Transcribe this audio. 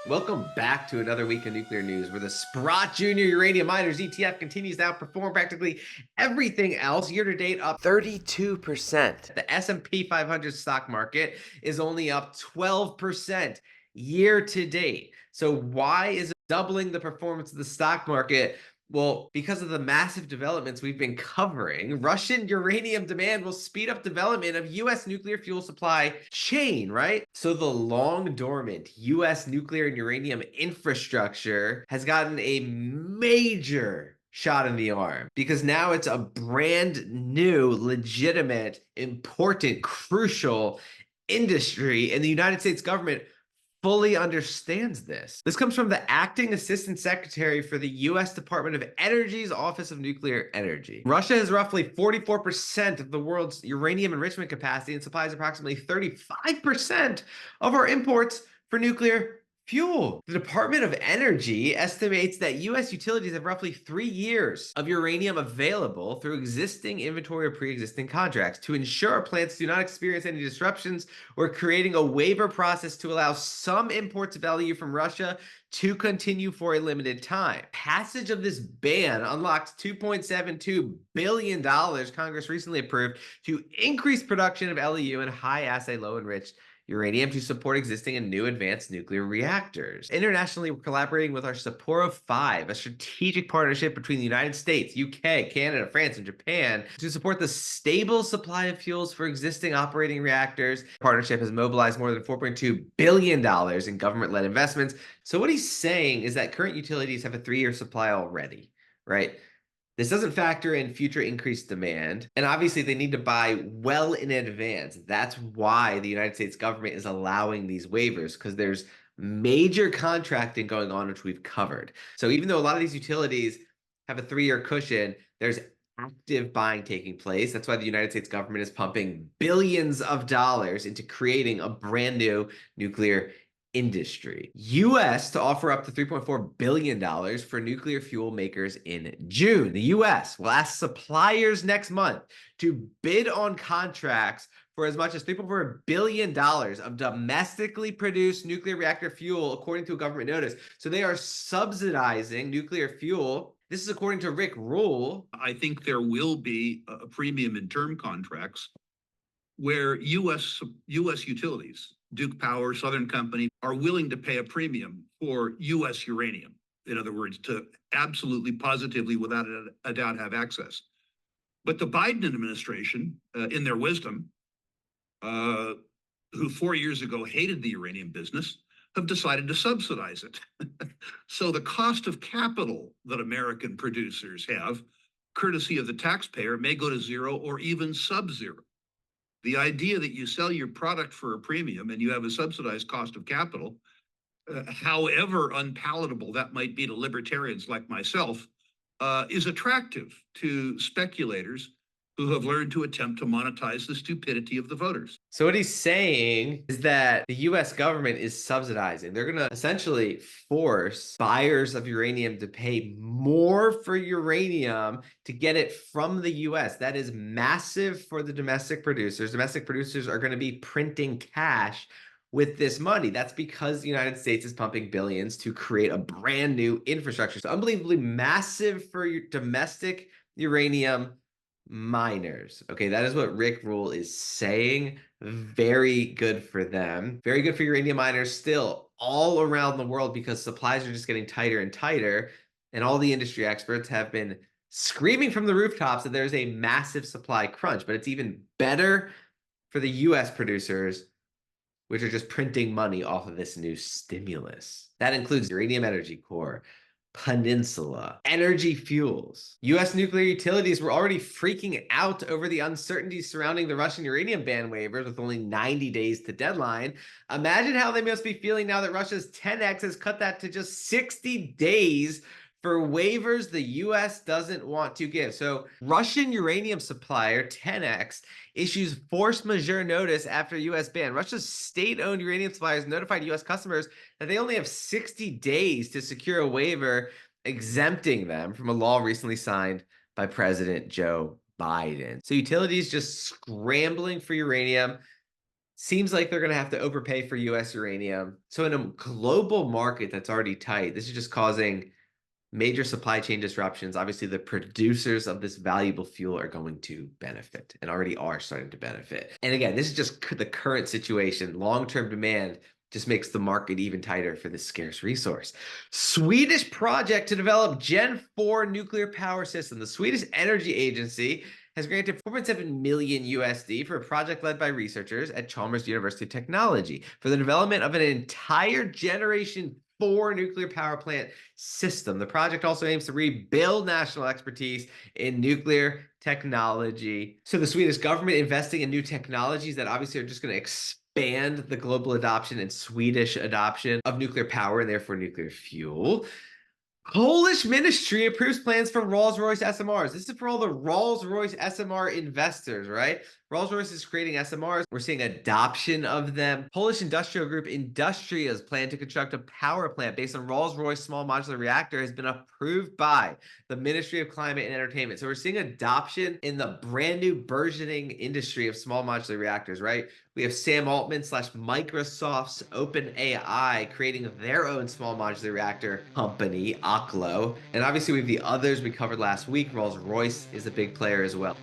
Welcome back to another week of nuclear news, where the Sprott Junior Uranium Miners ETF continues to outperform practically everything else. Year to date, up 32%. The S&P 500 stock market is only up 12% year to date. So why is it doubling the performance of the stock market? Well, because of the massive developments we've been covering, Russian uranium demand will speed up development of U.S. nuclear fuel supply chain, right? So the long dormant U.S. nuclear and uranium infrastructure has gotten a major shot in the arm because now it's a brand new, legitimate, important, crucial industry, and the United States government fully understands this. This comes from the acting assistant secretary for the U.S. Department of Energy's Office of Nuclear Energy. Russia has roughly 44% of the world's uranium enrichment capacity and supplies approximately 35% of our imports for nuclear fuel. The Department of Energy estimates that U.S. utilities have roughly 3 years of uranium available through existing inventory or pre-existing contracts. To ensure our plants do not experience any disruptions, we're creating a waiver process to allow some imports of LEU from Russia to continue for a limited time. Passage of this ban unlocks $2.72 billion Congress recently approved to increase production of LEU and high-assay low-enriched uranium to support existing and new advanced nuclear reactors. Internationally, we're collaborating with our Sapporo 5, a strategic partnership between the United States, UK, Canada, France, and Japan to support the stable supply of fuels for existing operating reactors. The partnership has mobilized more than $4.2 billion in government-led investments. So what he's saying is that current utilities have a 3-year supply already, right? This doesn't factor in future increased demand. And obviously, they need to buy well in advance. That's why the United States government is allowing these waivers, because there's major contracting going on, which we've covered. So even though a lot of these utilities have a 3-year cushion, there's active buying taking place. That's why the United States government is pumping billions of dollars into creating a brand new nuclear industry. US to offer up to $3.4 billion for nuclear fuel makers in June. The US will ask suppliers next month to bid on contracts for as much as $3.4 billion of domestically produced nuclear reactor fuel, according to a government notice. So they are subsidizing nuclear fuel. This is according to Rick Rule. I think there will be a premium in term contracts where U.S. utilities, Duke Power, Southern Company, are willing to pay a premium for U.S. uranium. In other words, to absolutely, positively, without a doubt, have access. But the Biden administration, in their wisdom, who 4 years ago hated the uranium business, have decided to subsidize it. So the cost of capital that American producers have, courtesy of the taxpayer, may go to zero or even sub-zero. The idea that you sell your product for a premium and you have a subsidized cost of capital, however unpalatable that might be to libertarians like myself, is attractive to speculators who have learned to attempt to monetize the stupidity of the voters. So what he's saying is that the US government is subsidizing. They're going to essentially force buyers of uranium to pay more for uranium to get it from the US. That is massive for the domestic producers. Domestic producers are going to be printing cash with this money. That's because the United States is pumping billions to create a brand new infrastructure. So unbelievably massive for your domestic uranium miners. Okay, that is what Rick Rule is saying. Very good for them. Very good for uranium miners still all around the world, because supplies are just getting tighter and tighter. And all the industry experts have been screaming from the rooftops that there's a massive supply crunch. But it's even better for the US producers, which are just printing money off of this new stimulus. That includes Uranium Energy Corps, Peninsula, Energy Fuels. U.S. nuclear utilities were already freaking out over the uncertainties surrounding the Russian uranium ban waivers with only 90 days to deadline. Imagine how they must be feeling now that Russia's 10x has cut that to just 60 days for waivers the U.S. doesn't want to give. So Russian uranium supplier 10x issues force majeure notice after U.S. ban. Russia's state-owned uranium suppliers notified U.S. customers that they only have 60 days to secure a waiver exempting them from a law recently signed by President Joe Biden. So utilities just scrambling for uranium. Seems like they're going to have to overpay for US uranium. So, in a global market that's already tight, this is just causing major supply chain disruptions. Obviously, the producers of this valuable fuel are going to benefit and already are starting to benefit. And again, this is just the current situation. Long-term demand just makes the market even tighter for this scarce resource. Swedish project to develop Gen 4 nuclear power system. The Swedish Energy Agency has granted 4.7 million USD for a project led by researchers at Chalmers University of Technology for the development of an entire generation 4 nuclear power plant system. The project also aims to rebuild national expertise in nuclear technology. So the Swedish government investing in new technologies that obviously are just going to expand the global adoption and Swedish adoption of nuclear power and therefore nuclear fuel. Polish ministry approves plans for Rolls-Royce SMRs. This is for all the Rolls-Royce SMR investors, right? Rolls-Royce is creating SMRs. We're seeing adoption of them. Polish industrial group Industria's plan to construct a power plant based on Rolls-Royce small modular reactor has been approved by the Ministry of Climate and Entertainment. So we're seeing adoption in the brand new burgeoning industry of small modular reactors, right? We have Sam Altman slash Microsoft's OpenAI creating their own small modular reactor company, Oklo. And obviously we have the others we covered last week. Rolls-Royce is a big player as well.